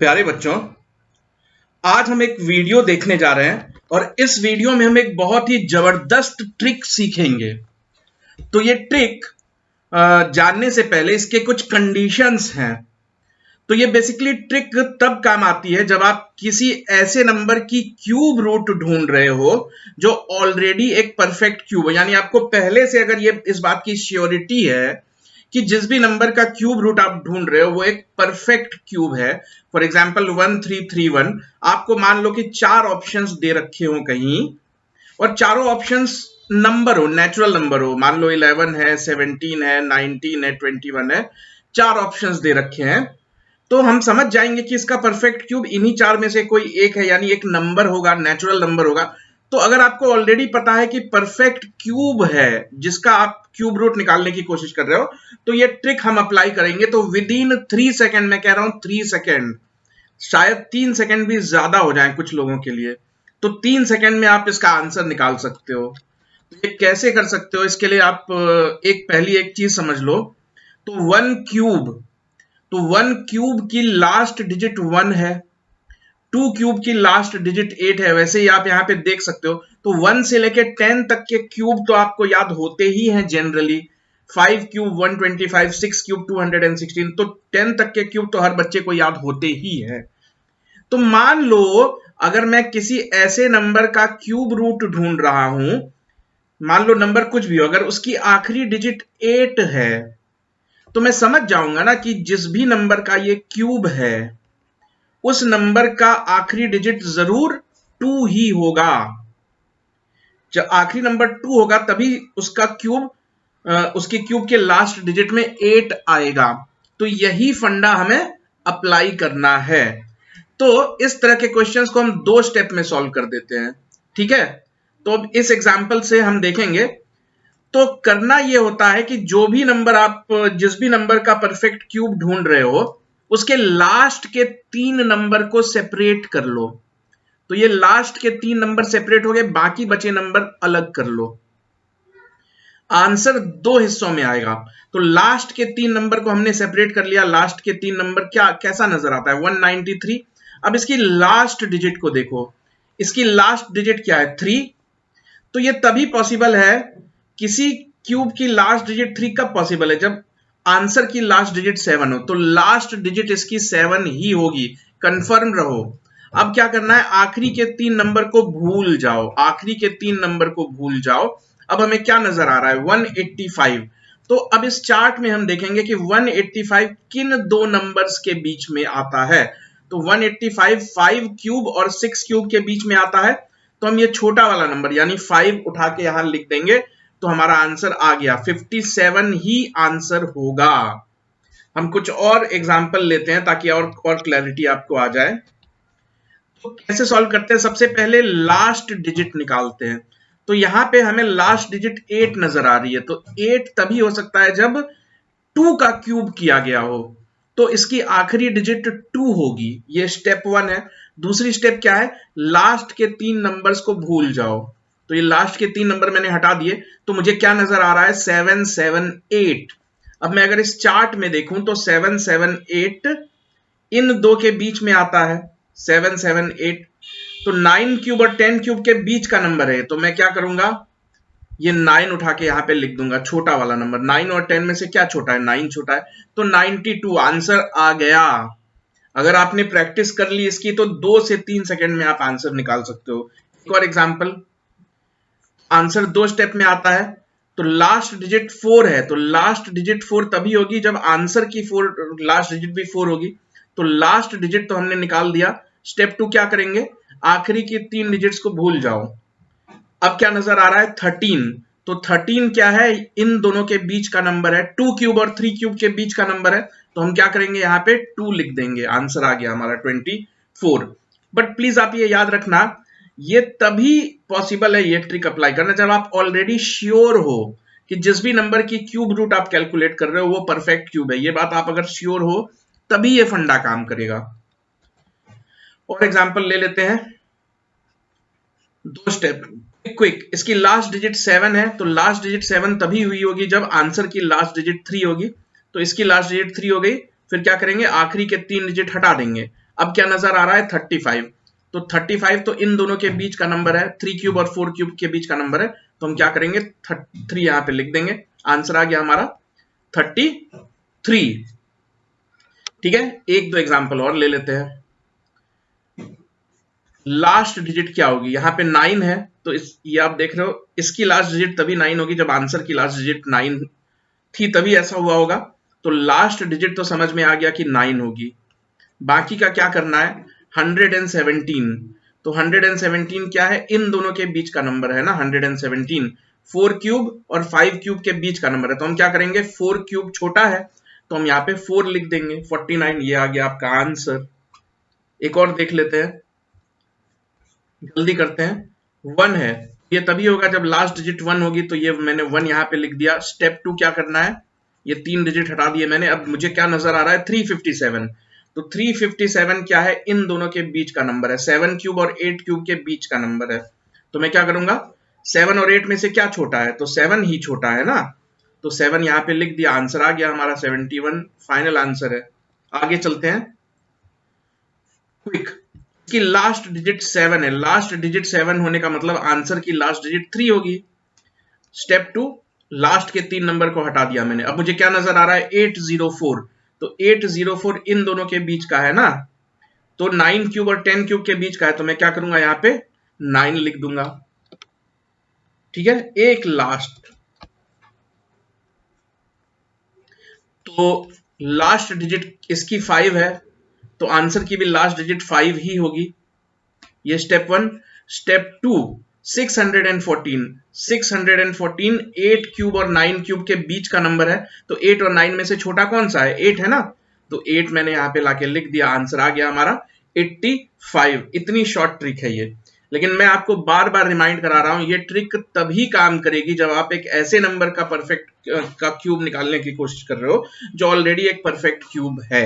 प्यारे बच्चों, आज हम एक वीडियो देखने जा रहे हैं और इस वीडियो में हम एक बहुत ही जबरदस्त ट्रिक सीखेंगे। तो ये ट्रिक जानने से पहले इसके कुछ कंडीशंस हैं। तो ये बेसिकली ट्रिक तब काम आती है जब आप किसी ऐसे नंबर की क्यूब रूट ढूंढ रहे हो जो ऑलरेडी एक परफेक्ट क्यूब है। यानी आपको पहले से अगर ये इस बात की श्योरिटी है कि जिस भी नंबर का क्यूब रूट आप ढूंढ रहे हो वो एक परफेक्ट क्यूब है। फॉर एग्जाम्पल 1331, आपको मान लो कि 4 ऑप्शंस दे रखे हो कहीं और चारों ऑप्शंस नंबर हो, नेचुरल नंबर हो। मान लो 11 है, 17 है, 19 है, 21 है, 4 ऑप्शंस दे रखे हैं। तो हम समझ जाएंगे कि इसका परफेक्ट क्यूब इन्हीं 4 में से कोई एक है, यानी एक नंबर होगा, नेचुरल नंबर होगा। तो अगर आपको ऑलरेडी पता है कि परफेक्ट क्यूब है जिसका आप क्यूब रूट निकालने की कोशिश कर रहे हो, तो ये ट्रिक हम अप्लाई करेंगे। तो विद इन 3 सेकेंड, मैं कह रहा हूं 3 सेकेंड, शायद 3 सेकेंड भी ज्यादा हो जाए कुछ लोगों के लिए, तो 3 सेकेंड में आप इसका आंसर निकाल सकते हो। तो ये कैसे कर सकते हो, इसके लिए आप पहली एक चीज समझ लो। तो 1 क्यूब की लास्ट डिजिट 1 है, 2 क्यूब की लास्ट डिजिट 8 है। वैसे ही आप यहां पे देख सकते हो। तो 1 से लेके 10 तक के क्यूब तो आपको याद होते ही हैं जनरली। 5 क्यूब 125, 6 क्यूब 216, तो 10 तक के क्यूब तो हर बच्चे को याद होते ही है। तो मान लो अगर मैं किसी ऐसे नंबर का क्यूब रूट ढूंढ रहा हूं, मान लो नंबर कुछ भी हो, अगर उसकी आखिरी डिजिट 8 है तो मैं समझ जाऊंगा ना कि जिस भी नंबर का ये क्यूब है उस नंबर का आखिरी डिजिट जरूर 2 ही होगा। जब आखिरी नंबर 2 होगा तभी उसका क्यूब, उसके क्यूब के लास्ट डिजिट में 8 आएगा। तो यही फंडा हमें अप्लाई करना है। तो इस तरह के क्वेश्चंस को हम 2 स्टेप में सॉल्व कर देते हैं, ठीक है। तो अब इस एग्जांपल से हम देखेंगे। तो करना यह होता है कि जो भी नंबर आप, जिस भी नंबर का परफेक्ट क्यूब ढूंढ रहे हो उसके लास्ट के 3 नंबर को सेपरेट कर लो। तो ये लास्ट के 3 नंबर सेपरेट हो गए, बाकी बचे नंबर अलग कर लो। आंसर 2 हिस्सों में आएगा। तो लास्ट के 3 नंबर को हमने सेपरेट कर लिया। लास्ट के 3 नंबर कैसा नजर आता है? 193। अब इसकी लास्ट डिजिट को देखो, इसकी लास्ट डिजिट क्या है? 3। तो ये तभी पॉसिबल है, किसी क्यूब की लास्ट डिजिट 3 कब पॉसिबल है? जब आंसर की लास्ट डिजिट 7 हो। तो लास्ट डिजिट इसकी 7 ही होगी, कंफर्म रहो। अब क्या करना है? आखिरी के 3 नंबर को भूल जाओ, आखिरी के 3 नंबर को भूल जाओ। अब हमें क्या नजर आ रहा है? 185। तो अब इस चार्ट में हम देखेंगे कि 185 किन 2 नंबर्स के बीच में आता है। तो 185 5 क्यूब और 6 क्यूब के बीच में आता है। तो हम ये छोटा वाला नंबर यानी 5 उठा के यहां लिख देंगे, तो हमारा आंसर आ गया 57 ही आंसर होगा। हम कुछ और एग्जांपल लेते हैं ताकि और क्लैरिटी आपको आ जाए। तो कैसे सॉल्व करते हैं? सबसे पहले लास्ट डिजिट निकालते हैं। तो यहां पे हमें लास्ट डिजिट 8 नजर आ रही है। तो 8 तभी हो सकता है जब 2 का क्यूब किया गया हो। तो इसकी आखिरी डिजिट 2 होगी। ये स्टेप 1 है। दूसरी स्टेप क्या है? लास्ट के 3 नंबर्स को भूल जाओ। तो ये लास्ट के 3 नंबर मैंने हटा दिए, तो मुझे क्या नजर आ रहा है? 778। अब मैं अगर इस चार्ट में देखूं तो 778 इन 2 के बीच में आता है, 778। तो 9 क्यूब और 10 क्यूब के बीच का नंबर है। तो मैं क्या करूंगा? ये 9 उठा के यहां पे लिख दूंगा, छोटा वाला नंबर। 9 और 10 में से क्या छोटा है? 9 छोटा है। तो 92 आंसर आ गया। अगर आपने प्रैक्टिस कर ली इसकी तो 2 से 3 सेकंड में आप आंसर निकाल सकते हो। एक और एग्जांपल, आंसर 2 स्टेप में आता है। तो लास्ट डिजिट 4 है। तो लास्ट डिजिट 4 तभी होगी जब आंसर की 4 लास्ट डिजिट भी 4 होगी। तो लास्ट डिजिट तो हमने निकाल दिया। स्टेप 2 क्या करेंगे? आखिरी की 3 डिजिट्स को भूल जाओ। अब क्या नजर आ रहा है? 13। तो 13 क्या है? इन दोनों के बीच का नंबर है। 2 क्यूब और 3 क्यूब के बीच का नंबर है। तो हम क्या करेंगे? यहां पे 2 लिख देंगे। आंसर आ गया हमारा 24। बट प्लीज आप ये याद रखना, ये तभी पॉसिबल है ये ट्रिक अप्लाई करना जब आप ऑलरेडी श्योर हो कि जिस भी नंबर की क्यूब रूट आप कैलकुलेट कर रहे हो वो परफेक्ट क्यूब है। ये बात आप अगर श्योर हो तभी ये फंडा काम करेगा। और एग्जांपल ले लेते हैं, 2 स्टेप क्विक। इसकी लास्ट डिजिट 7 है। तो लास्ट डिजिट 7 तभी हुई होगी जब आंसर की लास्ट डिजिट 3 होगी। तो इसकी लास्ट डिजिट 3 हो गई। फिर क्या करेंगे? आखिरी के 3 डिजिट हटा देंगे। अब क्या नजर आ रहा है 35, तो 35 तो इन दोनों के बीच का नंबर है, 3 क्यूब और 4 क्यूब के बीच का नंबर है, तो हम क्या करेंगे 3 यहां पे लिख देंगे, आंसर आ गया हमारा 33। ठीक है, एक दो एग्जांपल और ले लेते हैं। लास्ट डिजिट क्या होगी, यहां पे 9 है, तो ये आप देख रहे हो, इसकी लास्ट डिजिट तभी 9 होगी जब आंसर की लास्ट डिजिट 9 थी, तभी ऐसा हुआ होगा। तो लास्ट डिजिट तो समझ में आ गया कि 9 होगी। बाकी का क्या करना है, 117, तो 117 क्या है, इन दोनों के बीच का नंबर है ना 117, 4 क्यूब और 5 क्यूब के बीच का नंबर है, तो हम क्या करेंगे 4 क्यूब छोटा है, तो हम यहाँ पे 4 लिख देंगे, 49, ये आ गया आपका आंसर। एक और देख लेते हैं, जल्दी करते हैं। 1 है, ये तभी होगा जब लास्ट डिजिट 1 होगी, तो ये मैंने 1 यहाँ पे लिख दिया। स्टेप 2 क्या करना है, ये 3 डिजिट हटा दिए मैंने, अब मुझे क्या नजर आ रहा है 357, तो 357 क्या है, इन दोनों के बीच का नंबर है, 7 क्यूब और 8 क्यूब के बीच का नंबर है, तो मैं क्या करूंगा 7 और 8 में से क्या छोटा है, तो 7 ही छोटा है ना, तो 7 यहाँ पे लिख दिया, आंसर आ गया हमारा 71, फाइनल आंसर है। आगे चलते हैं, क्विक, की लास्ट डिजिट 7 है, लास्ट डिजिट 7 होने का मतलब आंसर की लास्ट डिजिट 3 होगी। स्टेप 2, लास्ट के 3 नंबर को हटा दिया मैंने, अब मुझे क्या नजर आ रहा है 804, तो 804 इन दोनों के बीच का है ना, तो 9 क्यूब और 10 क्यूब के बीच का है, तो मैं क्या करूंगा यहाँ पे 9 लिख दूंगा। ठीक है, एक लास्ट, तो लास्ट डिजिट इसकी 5 है, तो आंसर की भी लास्ट डिजिट 5 ही होगी। ये स्टेप 1। स्टेप 2, 614, 614 8 क्यूब और 9 क्यूब के बीच का नंबर है, तो 8 और 9 में से छोटा कौन सा है, 8 है ना, तो 8 मैंने यहां पे लाके लिख दिया, आंसर आ गया हमारा 85। इतनी शॉर्ट ट्रिक है ये, लेकिन मैं आपको बार बार रिमाइंड करा रहा हूं, ये ट्रिक तभी काम करेगी जब आप एक ऐसे नंबर का परफेक्ट का क्यूब निकालने की कोशिश कर रहे हो जो ऑलरेडी एक परफेक्ट क्यूब है।